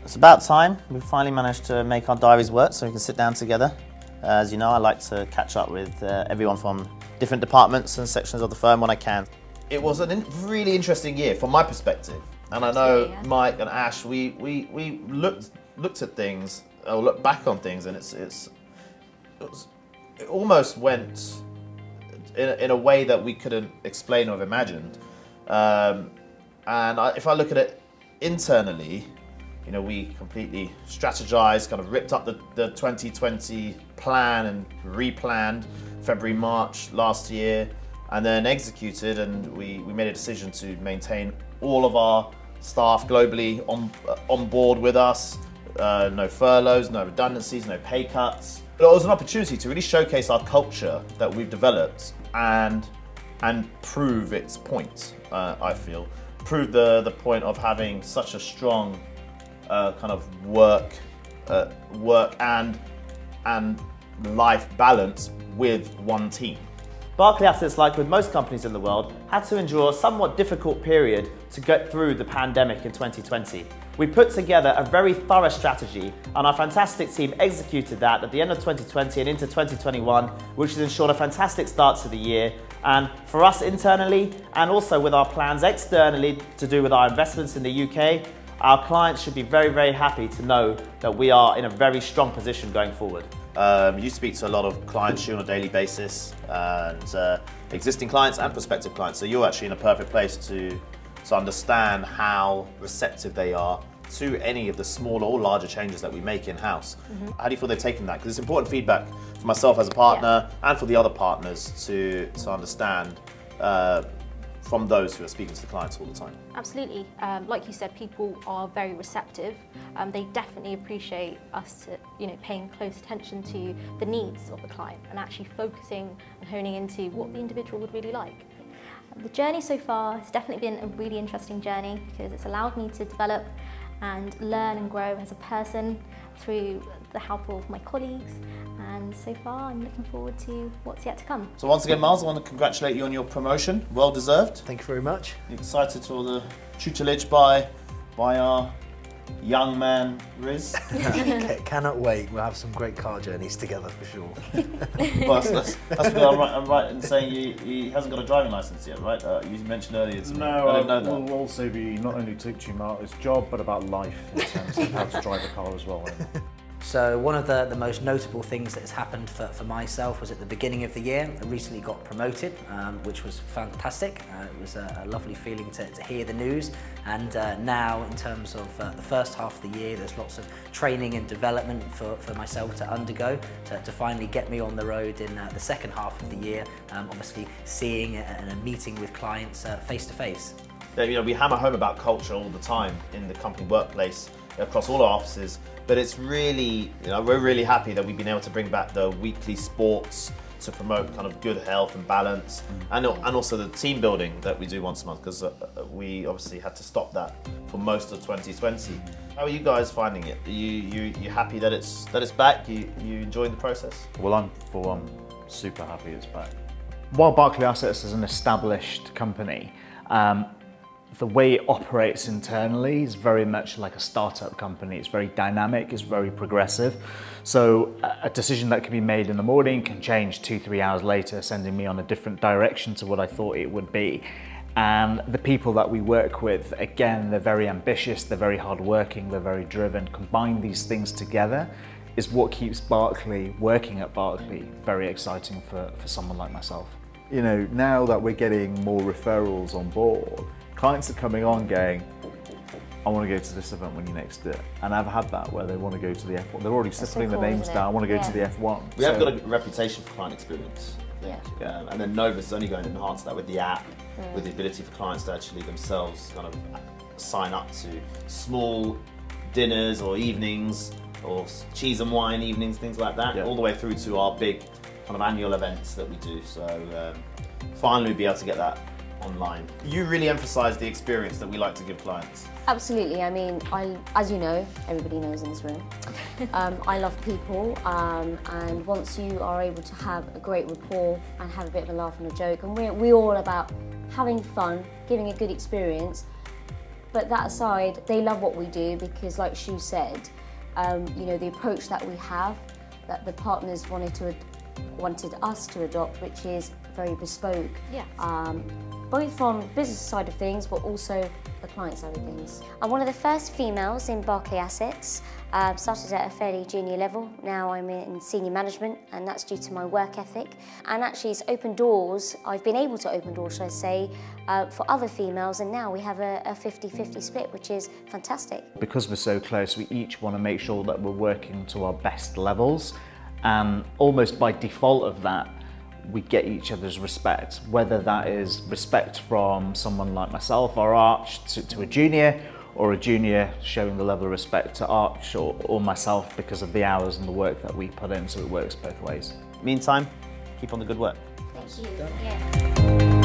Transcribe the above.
It's about time. We've finally managed to make our diaries work so we can sit down together. As you know, I like to catch up with everyone from different departments and sections of the firm when I can. It was a really interesting year from my perspective. And I know Mike and Ash, we looked at things, or looked back on things, and it almost went in a way that we couldn't explain or have imagined. If I look at it internally, you know, we completely strategized, kind of ripped up the 2020 plan and replanned February, March last year, and then executed, and we made a decision to maintain all of our staff globally on board with us. No furloughs, no redundancies, no pay cuts. But it was an opportunity to really showcase our culture that we've developed and prove its point, I feel. Prove the point of having such a strong kind of work and life balance with one team. Berkeley Assets, like with most companies in the world, had to endure a somewhat difficult period to get through the pandemic in 2020. We put together a very thorough strategy, and our fantastic team executed that at the end of 2020 and into 2021, which has ensured a fantastic start to the year. And for us internally, and also with our plans externally to do with our investments in the UK, our clients should be very, very happy to know that we are in a very strong position going forward. You speak to a lot of clients on a daily basis, and existing clients and prospective clients, so you're actually in a perfect place to understand how receptive they are to any of the smaller or larger changes that we make in-house. How do you feel they've taken that? Because it's important feedback for myself as a partner and for the other partners to understand from those who are speaking to the clients all the time. Absolutely. Like you said, people are very receptive. They definitely appreciate us paying close attention to the needs of the client and actually focusing and honing into what the individual would really like. The journey so far has definitely been a really interesting journey because it's allowed me to develop and learn and grow as a person through the help of my colleagues, and so far I'm looking forward to what's yet to come. So once again, Miles, I want to congratulate you on your promotion. Well deserved. Thank you very much. You're excited for the tutelage by our young man, Riz? Cannot wait. We'll have some great car journeys together for sure. Well, that's I'm right in saying he hasn't got a driving licence yet, right? You mentioned earlier to me. No, I didn't know that. Will also be not only teaching about his job, but about life in terms of how to drive a car as well. So one of the most notable things that has happened for myself was at the beginning of the year. I recently got promoted, which was fantastic. It was a lovely feeling to hear the news. And now, in terms of the first half of the year, there's lots of training and development for myself to undergo to finally get me on the road in the second half of the year. Obviously, seeing and meeting with clients face to face. You know, we hammer home about culture all the time in the company workplace across all our offices, but it's really, you know, we're really happy that we've been able to bring back the weekly sports to promote kind of good health and balance, and also the team building that we do once a month, because we obviously had to stop that for most of 2020. How are you guys finding it? Are you happy that it's back? You enjoying the process? Well, I'm for one super happy it's back. While Berkeley Assets is an established company, the way it operates internally is very much like a startup company. It's very dynamic, it's very progressive. So a decision that can be made in the morning can change 2-3 hours later, sending me on a different direction to what I thought it would be. And the people that we work with, again, they're very ambitious, they're very hardworking, they're very driven. Combine these things together is what keeps Berkeley, working at Berkeley, very exciting for someone like myself. You know, now that we're getting more referrals on board, clients are coming on going, I want to go to this event when you next do it. And I've had that where they want to go to the F1. They're already putting their names down, I want to go to the F1. We have got a reputation for client experience. Yeah. And then Novus is only going to enhance that with the app, with the ability for clients to actually themselves kind of sign up to small dinners or evenings or cheese and wine evenings, things like that, all the way through to our big kind of annual events that we do. So finally be able to get that online. You really emphasise the experience that we like to give clients. Absolutely. I mean, as you know, everybody knows in this room, I love people, and once you are able to have a great rapport and have a bit of a laugh and a joke, and we're all about having fun, giving a good experience, But that aside, they love what we do because, like Shu said, you know, the approach that we have, that the partners wanted us to adopt, which is very bespoke. Yes. Both from the business side of things, but also the client side of things. I'm one of the first females in Berkeley Assets. Started at a fairly junior level. Now I'm in senior management, and that's due to my work ethic. And actually it's opened doors, I've been able to open doors, should I say, for other females, and now we have a 50-50 split, which is fantastic. Because we're so close, we each want to make sure that we're working to our best levels, and almost by default of that, we get each other's respect, whether that is respect from someone like myself or Arch to a junior, or a junior showing the level of respect to Arch or myself because of the hours and the work that we put in, so it works both ways. Meantime, keep on the good work. Thank you. Yeah.